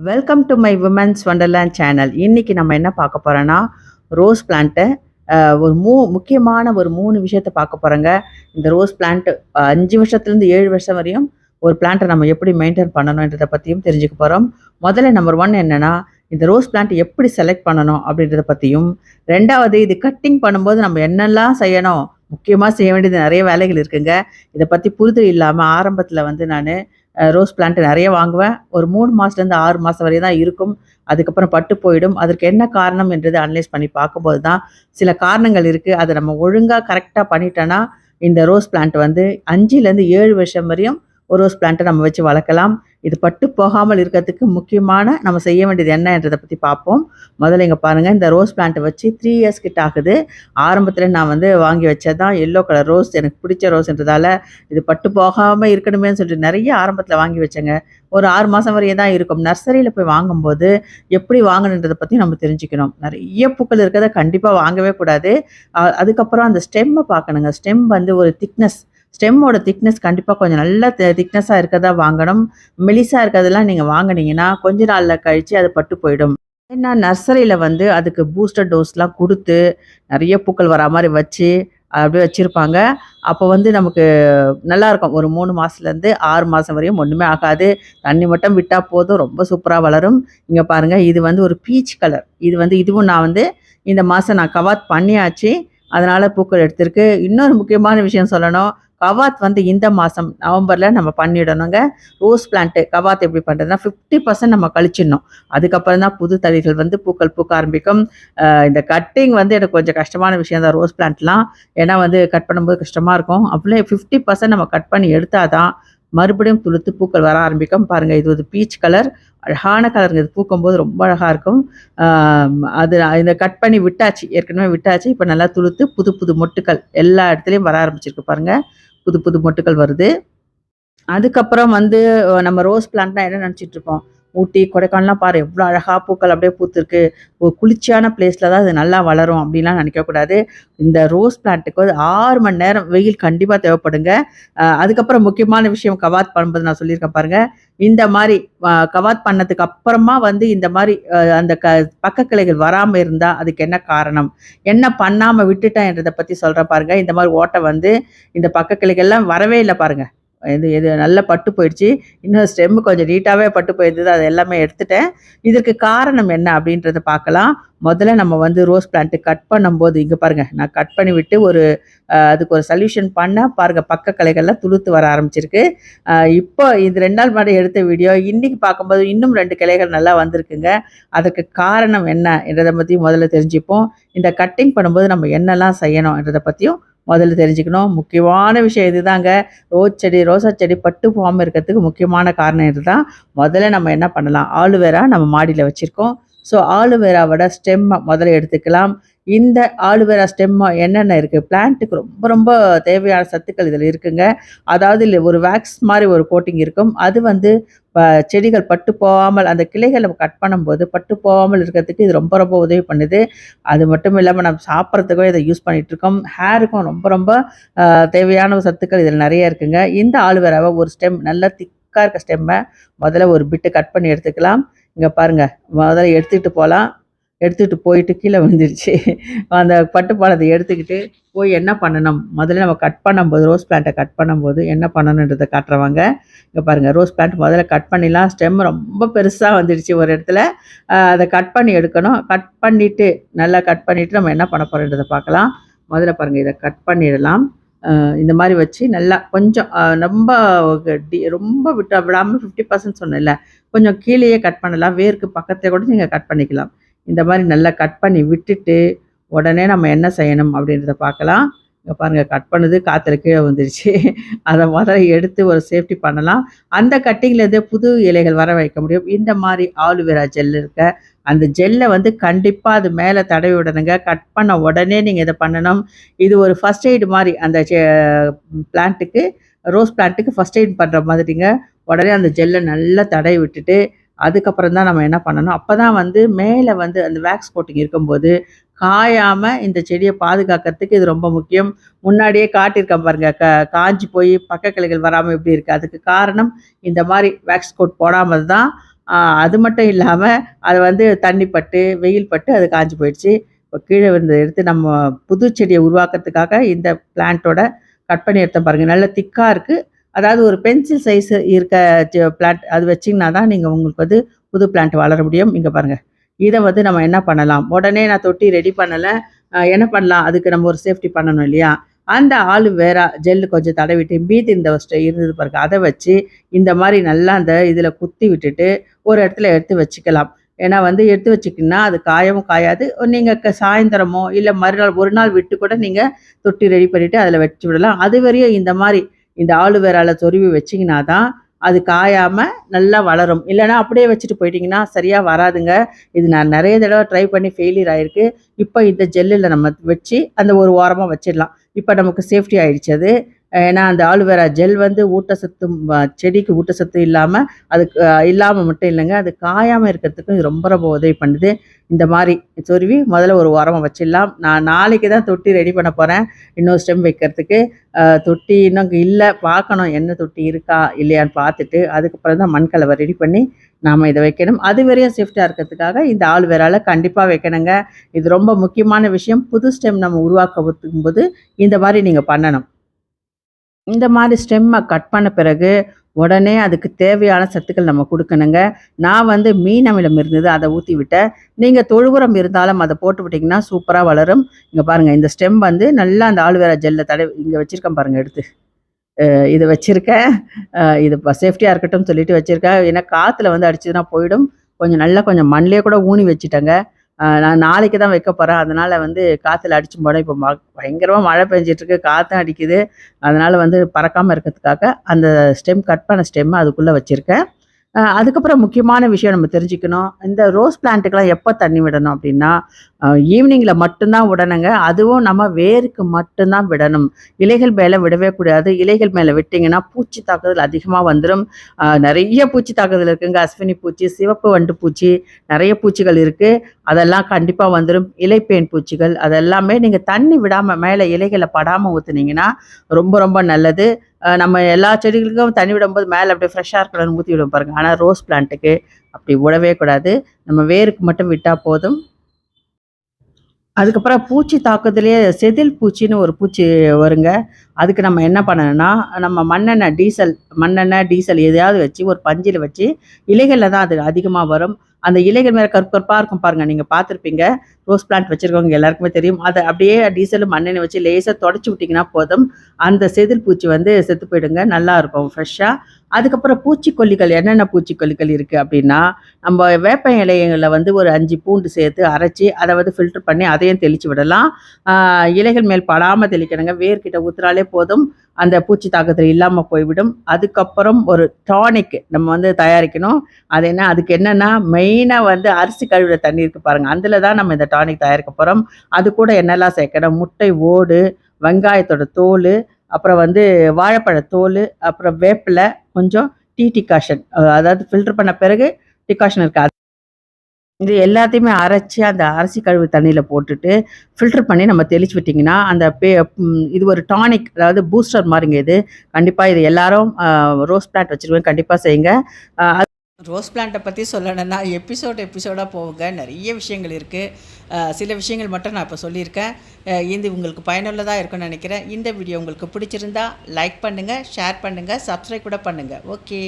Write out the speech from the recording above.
Welcome to my women's wonderland channel. இன்னைக்கு நம்ம என்ன பார்க்க போறோம்னா, ரோஸ் பிளான்ட்டை ஒரு முக்கியமான ஒரு 3 விஷயத்த பார்க்க போறோங்க. இந்த ரோஸ் பிளான்ட் 5 வருஷத்துலேருந்து 7 வருஷம் வரையும் ஒரு பிளான்ட்டை நம்ம எப்படி மெயின்டைன் பண்ணணுன்றத பற்றியும் தெரிஞ்சுக்க போகிறோம். முதல்ல நம்பர் 1 என்னன்னா, இந்த ரோஸ் பிளான்ட் எப்படி செலக்ட் பண்ணணும் அப்படின்றத பற்றியும், 2வது இது கட்டிங் பண்ணும்போது நம்ம என்னெல்லாம் செய்யணும், முக்கியமாக செய்ய வேண்டியது நிறைய வேலைகள் இருக்குங்க. இதை பற்றி புரிதல் இல்லாமல் ஆரம்பத்தில் வந்து நான் ரோஸ் பிளான்ட் நிறைய வாங்குவேன். ஒரு 3 மாசத்துலேருந்து 6 மாதம் வரை தான் இருக்கும். அதுக்கப்புறம் பட்டு போயிடும். அதற்கு என்ன காரணம் என்றது அனலைஸ் பண்ணி பார்க்கும்போது தான் சில காரணங்கள் இருக்குது. அதை நம்ம ஒழுங்காக கரெக்டாக பண்ணிட்டோன்னா இந்த ரோஸ் பிளான்ட் வந்து 5லேருந்து 7 வருஷம் வரையும் ஒரு ரோஸ் பிளான்ட்டை நம்ம வச்சு வளர்க்கலாம். இது பட்டு போகாமல் இருக்கிறதுக்கு முக்கியமான நம்ம செய்ய வேண்டியது என்னன்றதை பற்றி பார்ப்போம். முதல்ல இங்கே பாருங்கள், இந்த ரோஸ் பிளான்ட்டை வச்சு 3 இயர்ஸ் கிட்ட ஆகுது. ஆரம்பத்தில் நான் வந்து வாங்கி வச்சது தான் எல்லோ கலர் ரோஸ். எனக்கு பிடிச்ச ரோஸ்ன்றதால இது பட்டு போகாமல் இருக்கணுமேன்னு சொல்லிட்டு நிறைய ஆரம்பத்தில் வாங்கி வச்சேங்க. ஒரு 6 மாதம் வரையும் தான் இருக்கும். நர்சரியில் போய் வாங்கும்போது எப்படி வாங்கணுன்றதை பற்றி நம்ம தெரிஞ்சுக்கணும். நிறைய பூக்கள் இருக்கிறத கண்டிப்பாக வாங்கவே கூடாது. அதுக்கப்புறம் அந்த ஸ்டெம்மை பார்க்கணுங்க. ஸ்டெம் வந்து ஒரு ஸ்டெம்மோட திக்னஸ் கண்டிப்பாக கொஞ்சம் நல்ல திக்னஸாக இருக்கிறதா வாங்கணும். மெலிசாக இருக்கிறதெல்லாம் நீங்கள் வாங்கினீங்கன்னா கொஞ்ச நாளில் கழித்து அது பட்டு போயிடும். ஏன்னா நர்சரியில் வந்து அதுக்கு பூஸ்டர் டோஸ்லாம் கொடுத்து நிறைய பூக்கள் வரா மாதிரி வச்சு அப்படியே வச்சுருப்பாங்க. அப்போ வந்து நமக்கு நல்லாயிருக்கும். ஒரு 3 மாதத்துலேருந்து 6 மாதம் வரையும் ஒன்றுமே ஆகாது. தண்ணி மட்டும் விட்டால் போதும், ரொம்ப சூப்பராக வளரும். இங்கே பாருங்கள், இது வந்து ஒரு பீச் கலர். இதுவும் நான் வந்து இந்த மாதம் நான் கவாத் பண்ணியாச்சு. அதனால் பூக்கள் எடுத்திருக்கு. இன்னொரு முக்கியமான விஷயம் சொல்லணும். கவாத் வந்து இந்த மாதம் நவம்பரில் நம்ம பண்ணிடணுங்க. ரோஸ் பிளான்ட்டு கவாத் எப்படி பண்ணுறதுனா 50% நம்ம கழிச்சிடணும். அதுக்கப்புறம் தான் புது தளிர்கள் வந்து பூக்கள் பூக்க ஆரம்பிக்கும். இந்த கட்டிங் வந்து எனக்கு கொஞ்சம் கஷ்டமான விஷயம் தான் ரோஸ் பிளான்ட்லாம். ஏன்னா வந்து கட் பண்ணும்போது கஷ்டமாக இருக்கும். அப்படியே 50% நம்ம கட் பண்ணி எடுத்தால் தான் மறுபடியும் துளுத்து பூக்கள் வர ஆரம்பிக்கும். பாருங்கள், இது ஒரு பீச் கலர், அழகான கலருங்க. இது பூக்கும்போது ரொம்ப அழகாக இருக்கும். அது இதை கட் பண்ணி விட்டாச்சு, ஏற்கனவே விட்டாச்சு. இப்போ நல்லா துளுத்து புது புது மொட்டுக்கள் எல்லா இடத்துலையும் வர ஆரம்பிச்சிருக்கு பாருங்கள். புது புது மொட்டுக்கள் வருது. அதுக்கப்புறம் வந்து நம்ம ரோஸ் பிளான்ட்னா என்ன நினச்சிட்டு இருப்போம், ஊட்டி கொடைக்கானல்லாம் பாரு எவ்வளோ அழகா பூக்கள் அப்படியே பூத்துருக்கு, ஒரு குளிர்ச்சியான பிளேஸில் தான் அது நல்லா வளரும் அப்படின்லாம் நினைக்கக்கூடாது. இந்த ரோஸ் பிளான்ட்டுக்கு வந்து 6 மணி நேரம் வெயில் கண்டிப்பாக தேவைப்படுங்க. அதுக்கப்புறம் முக்கியமான விஷயம் கவாத் பண்ணும்போது நான் சொல்லியிருக்கேன் பாருங்கள். இந்த மாதிரி கவாத் பண்ணதுக்கு அப்புறமா வந்து இந்த மாதிரி அந்த பக்க கிளைகள் வராமல் இருந்தால் அதுக்கு என்ன காரணம், என்ன பண்ணாமல் விட்டுட்டேன் என்றதை பற்றி சொல்கிறேன் பாருங்கள். இந்த மாதிரி ஓட்டை வந்து இந்த பக்க கிளைகள்லாம் வரவே இல்லை பாருங்கள். இது நல்லா பட்டு போயிடுச்சு. இன்னும் ஸ்டெம்மு கொஞ்சம் நீட்டாகவே பட்டு போயிருந்தது. அது எல்லாமே எடுத்துட்டேன். இதற்கு காரணம் என்ன அப்படின்றத பார்க்கலாம். முதல்ல நம்ம வந்து ரோஸ் பிளான்ட்டு கட் பண்ணும்போது இங்கே பாருங்கள், நான் கட் பண்ணி விட்டு அதுக்கு ஒரு சொல்யூஷன் பண்ணேன் பாருங்கள். பக்க கிளைகள்லாம் துளுத்து வர ஆரம்பிச்சிருக்கு. இப்போ இது 2 நாள் முன்னாடி எடுத்த வீடியோ. இன்றைக்கி பார்க்கும்போது இன்னும் 2 கிளைகள் நல்லா வந்திருக்குங்க. அதுக்கு காரணம் என்ன என்றதை பற்றியும் முதல்ல தெரிஞ்சுப்போம். இந்த கட்டிங் பண்ணும்போது நம்ம என்னெல்லாம் செய்யணும் என்றதை பற்றியும் முதல்ல தெரிஞ்சுக்கணும். முக்கியமான விஷயம் இதுதாங்க. ரோசா செடி பட்டு போகாமல் இருக்கிறதுக்கு முக்கியமான காரணம் இதுதான். முதல்ல நம்ம என்ன பண்ணலாம், ஆலுவேரா நம்ம மாடியில் வச்சுருக்கோம். ஸோ ஆலுவேராவோட ஸ்டெம்மை முதல்ல எடுத்துக்கலாம். இந்த ஆலுவேரா ஸ்டெம்மை என்னென்ன இருக்குது, பிளான்ட்டுக்கு ரொம்ப ரொம்ப தேவையான சத்துக்கள் இதில் இருக்குங்க. அதாவது இல்லை, ஒரு வேக்ஸ் மாதிரி ஒரு கோட்டிங் இருக்கும். அது வந்து செடிகள் பட்டு போகாமல், அந்த கிளைகளை கட் பண்ணும்போது பட்டு போகாமல் இருக்கிறதுக்கு இது ரொம்ப ரொம்ப உதவி பண்ணுது. அது மட்டும் இல்லாமல் நம்ம சாப்பிட்றதுக்கும் இதை யூஸ் பண்ணிகிட்ருக்கோம். ஹேருக்கும் ரொம்ப ரொம்ப தேவையான சத்துக்கள் இதில் நிறைய இருக்குங்க. இந்த ஆலுவேராவை ஒரு ஸ்டெம் நல்லா திக்காக இருக்க ஸ்டெம்மை முதல்ல ஒரு பிட்டு கட் பண்ணி எடுத்துக்கலாம். இங்கே பாருங்கள், முதல்ல எடுத்துக்கிட்டு போகலாம். எடுத்துகிட்டு போயிட்டு கீழே விழுந்துருச்சு. அந்த பட்டுப்பாலத்தை எடுத்துக்கிட்டு போய் என்ன பண்ணணும், முதல்ல நம்ம கட் பண்ணும்போது ரோஸ் பிளான்ட்டை கட் பண்ணும்போது என்ன பண்ணணுன்றதை காட்டுறவாங்க. இங்கே பாருங்கள், ரோஸ் பிளான்ட் முதல்ல கட் பண்ணிடலாம். ஸ்டெம் ரொம்ப பெருசாக வந்துடுச்சு ஒரு இடத்துல. அதை கட் பண்ணி எடுக்கணும். கட் பண்ணிவிட்டு நல்லா கட் பண்ணிவிட்டு நம்ம என்ன பண்ண போகிறோன்றதை பார்க்கலாம். முதல்ல பாருங்கள், இதை கட் பண்ணிடலாம். இந்த மாதிரி வச்சு நல்லா கொஞ்சம் ரொம்ப விடாமல் 50% சொன்னேன்ல, கொஞ்சம் கீழேயே கட் பண்ணலாம். வேருக்கு பக்கத்தில் கூட நீங்கள் கட் பண்ணிக்கலாம். இந்த மாதிரி நல்லா கட் பண்ணி விட்டுட்டு உடனே நம்ம என்ன செய்யணும் அப்படின்றத பார்க்கலாம். இங்கே பாருங்கள், கட் பண்ணது காற்றுல கீழே வந்துருச்சு. அதை முதல்ல எடுத்து ஒரு சேஃப்டி பண்ணலாம். அந்த கட்டிங்லேருந்தே புது இலைகள் வர வைக்க முடியும். இந்த மாதிரி ஆலுவேரா ஜெல் இருக்க அந்த ஜெல்லை வந்து கண்டிப்பாக அது மேலே தடவி விடணுங்க. கட் பண்ண உடனே நீங்கள் இதை பண்ணணும். இது ஒரு ஃபஸ்ட் எய்டு மாதிரி அந்த பிளான்ட்டுக்கு, ரோஸ் பிளான்ட்டுக்கு ஃபஸ்ட் எய்ட் பண்ணுற மாதிரிங்க. உடனே அந்த ஜெல்லை நல்லா தடவி விட்டுட்டு அதுக்கப்புறம் தான் நம்ம என்ன பண்ணணும், அப்போ தான் வந்து மேலே வந்து அந்த வேக்ஸ் கோட்டிங் இருக்கும்போது காயாமல் இந்த செடியை பாதுகாக்கிறதுக்கு இது ரொம்ப முக்கியம். முன்னாடியே காட்டியிருக்கேன் பாருங்கள், காஞ்சி போய் பக்க கிளைகள் வராமல் எப்படி இருக்குது. அதுக்கு காரணம் இந்த மாதிரி வேக்ஸ் கோட் போடாமல் தான் அது மட்டும் இல்லாம, அது வந்து தண்ணி பட்டு, வெயில் பட்டு அது காஞ்சு போயிடுச்சு. இப்போ கீழ விழுந்தத எடுத்து நம்ம புது செடிய உருவாக்குறதுக்காக இந்த பிளான்ட்டோட கட் பண்ணி எடுத்தேன் பாருங்க. நல்ல திக்கா இருக்கு. அதாவது ஒரு பென்சில் சைஸ் இருக்க பிளான்ட் அது வச்சீங்கன்னா தான் நீங்க உங்களுக்கு வந்து புது பிளான்ட் வளர முடியும். இங்க பாருங்க. இத வந்து நம்ம என்ன பண்ணலாம்? உடனே நான் தொட்டி ரெடி பண்ணல. என்ன பண்ணலாம்? அதுக்கு நம்ம ஒரு சேஃப்டி பண்ணணும் இல்லையா? அந்த ஆலுவேரா ஜெல் கொஞ்சம் தடவிட்டு, மீதி இந்த இருந்தது பாருங்க. அத வச்சு இந்த மாரி நல்லா அந்த இதில குத்தி விட்டுட்டு, ஒரு இடத்துல எடுத்து வச்சுக்கலாம். ஏன்னா வந்து எடுத்து வச்சுக்கிங்கன்னா, அது காயவும் காயாது. நீங்க சாயந்தரமோ, இல்ல மறுநாள் ஒரு நாள் விட்டு கூட நீங்க தொட்டி ரெடி பண்ணிட்டு அதில வச்சு விடலாம். அதுவரையும் இந்த மாரி இந்த ஆலுவேரால சொருவி வச்சீங்கன்னா தான், அது காயாம நல்லா வளரும். இல்லன்னா அப்படியே வச்சுட்டு போயிட்டீங்கன்னா, சரியா வராதுங்க. இது நான் நெறைய தடவ ட்ரை பண்ணி ஃபெயிலியர் ஆயிருக்கு. இப்ப இந்த ஜெல்லுல நம்ம வச்சு, அந்த ஒரு ஓரமா வச்சிடலாம். இப்ப நமக்கு சேஃப்டி ஆயிடுச்சு அது. ஏன்னா அந்த ஆலுவேரா ஜெல் வந்து ஊட்டச்சத்தும் செடிக்கு ஊட்டச்சத்து இல்லாம, அதுக்கு இல்லாம மட்டும் இல்லங்க, அது காயாம இருக்கிறதுக்கும் இது ரொம்ப ரொம்ப உதவி பண்ணுது. இந்த மாரி சொருவி முதல்ல ஒரு ஓரமா வச்சிடலாம். நான் நாளைக்கு தான் தொட்டி ரெடி பண்ண போறேன். இன்னொரு ஸ்டெம் வைக்கிறதுக்கு. தொட்டி இன்னும் அங்க இல்ல. பார்க்கணும் என்ன தொட்டி இருக்கா? இல்லையான்னு பார்த்துட்டு, அதுக்கப்புறம் தான் மண் கலவை ரெடி பண்ணி நாம இத வைக்கணும். அதுவரையும் சேஃப்டியா இருக்கிறதுக்காக இந்த ஆலுவேரால கண்டிப்பா வைக்கணுங்க. இது ரொம்ப முக்கியமான விஷயம். புது ஸ்டெம் நம்ம உருவாக்கும்போது இந்த மாரி நீங்க பண்ணணும். இந்த மாரி ஸ்டெம்ம கட் பண்ண பிறகு, உடனே அதுக்கு தேவையான சத்துக்கள் நம்ம குடுக்கணுங்க. நான் வந்து மீன் அமிலம் இருந்தது, அத ஊத்தி விட்டேன். நீங்க தொழு உரம் இருந்தாலும் அத போட்டு விட்டீங்கன்னா, சூப்பரா வளரும். இங்க பாருங்க, இந்த ஸ்டெம் வந்து நல்லா அந்த ஆலுவேரா ஜெல்ல தடவி இங்க வச்சிருக்கேன் பாருங்க எடுத்து. இது வச்சிருக்கேன். இது சேஃப்டியா இருக்கட்டும்னு சொல்லிட்டு வச்சிருக்கேன். ஏன்னா காத்துல வந்து அடிச்சதுன்னா போயிடும். கொஞ்சம் மண்லயே கூட ஊனி வச்சுட்டேங்க. நான் நாளைக்கு தான் வைக்க போறேன். அதனால வந்து காத்துல அடிச்சும் போட இப்ப பயங்கரமா மழை பெஞ்சுட்டு இருக்கு. காத்தும் அடிக்குது. அதனால வந்து பறக்காம இருக்கிறதுக்காக அந்த கட் பண்ண ஸ்டெம்ம அதுக்குள்ள வச்சிருக்கேன். அதுக்கப்புறம் முக்கியமான விஷயம் நம்ம தெரிஞ்சுக்கணும். இந்த ரோஸ் பிளான்ட்டுக்குலாம் எப்ப தண்ணி விடணும் அப்டின்னா, ஈவினிங்ல மட்டும் தான் விடணுங்க. அதுவும் நம்ம வேருக்கு மட்டும் தான் விடணும். இலைகள் மேல விடவே கூடாது. இலைகள் மேல விட்டீங்கன்னா, பூச்சி தாக்குதல் அதிகமா வந்துரும். நெறைய பூச்சி தாக்குதல் இருக்குங்க. அஸ்வினி பூச்சி, சிவப்பு வண்டு பூச்சி, நெறைய பூச்சிகள் இருக்கு. அதெல்லாம் கண்டிப்பா வந்துரும். இலைப்பேன் பூச்சிகள் அதெல்லாமே நீங்க தண்ணி விடாம மேல இலைகள்ல படாம ஊத்துனீங்கன்னா, ரொம்ப ரொம்ப நல்லது. நம்ம எல்லா செடிகளுக்கும் தண்ணி விடும்போது மேல அப்படியே ஃப்ரெஷ்ஷா இருக்கணும்னு ஊத்தி விடுவோம் பாருங்க. ஆனா ரோஸ் பிளான்ட்டுக்கு அப்படி விடவே கூடாது. நம்ம வேருக்கு மட்டும் விட்டா போதும். அதுக்கப்புறம் பூச்சி தாக்குதலே செதில் பூச்சின்னு ஒரு பூச்சி வருங்க. அதுக்கு நம்ம என்ன பண்ணணும்னா, நம்ம மண்ணெண்ணெய், டீசல் எதையாவது வச்சு ஒரு பஞ்சில வச்சு இலைகள்ல தான் அது அதிகமா வரும். அந்த இலைகள் மேல கருப்பு கருப்பா இருக்கும் பாருங்க. நீங்க பார்த்துருப்பீங்க. ரோஸ் பிளான்ட் வச்சிருக்கவங்க எல்லாருக்குமே தெரியும். அத அப்படியே டீசலும் மண்ணெண்ணெய் வச்சு லேசா தொடச்சு விட்டீங்கன்னா போதும். அந்த செதில் பூச்சி வந்து செத்து போயிடுங்க. நல்லாருக்கும் ஃப்ரெஷ்ஷா. அதுக்கப்புறம் பூச்சிக்கொல்லிகள் என்னென்ன பூச்சிக்கொல்லிகள் இருக்கு அப்படின்னா, நம்ம வேப்ப இலைகள வந்து ஒரு 5 பூண்டு சேர்த்து அரைச்சு, அத வந்து ஃபில்டர் பண்ணி அதையும் தெளிச்சு விடலாம். ஆ இலைகள் மேல் படாம தெளிக்கணுங்க. வேர்கிட்ட ஊத்துனாலே போதும். அந்த பூச்சி தாக்குதல் இல்லாம போய்விடும். அதுக்கப்புறம் ஒரு டானிக் நம்ம வந்து தயாரிக்கணும். அதுக்கு என்னன்னா, மெயினா வந்து அரிசி கழுவுற தண்ணி இருக்கு பாருங்க. அதுல தான் நம்ம இந்த டானிக் தயாரிக்க போறோம். அது கூட என்னலாம் சேர்க்கணும், முட்டை ஓடு, வெங்காயத்தோட தோலு, அப்புறம் வந்து வாழைப்பழ தோலு, அப்புறம் வேப்பில, கொஞ்சம் டீ டிகாஷன் அதாவது ஃபில்டர் பண்ண பிறகு டிகாஷன் இருக்கு. இது எல்லாத்தையுமே அரைச்சு அந்த அரிசி கழுவு தண்ணீல போட்டுட்டு, ஃபில்டர் பண்ணி நம்ம தெளிச்சு விட்டீங்கன்னா, அந்த இது ஒரு டானிக் அதாவது பூஸ்டர் மாரிங்க இது. கண்டிப்பா இது எல்லாரும் ரோஸ் பிளான்ட் வச்சிருக்கவங்க கண்டிப்பா செய்யுங்க. அ ரோஸ் பிளான்ட்ட பத்தி சொல்லணும்னா எபிசோடா போகுங்க. நெறைய விஷயங்கள் இருக்கு. சில விஷயங்கள் மட்டும் நான் இப்ப சொல்லியிருக்கேன். இது உங்களுக்கு பயனுள்ளதா இருக்கும்னு நெனைக்கிறேன். இந்த வீடியோ உங்களுக்கு பிடிச்சிருந்தா லைக் பண்ணுங்க, ஷேர் பண்ணுங்க, சப்ஸ்கிரைப் கூட பண்ணுங்க. ஓகே.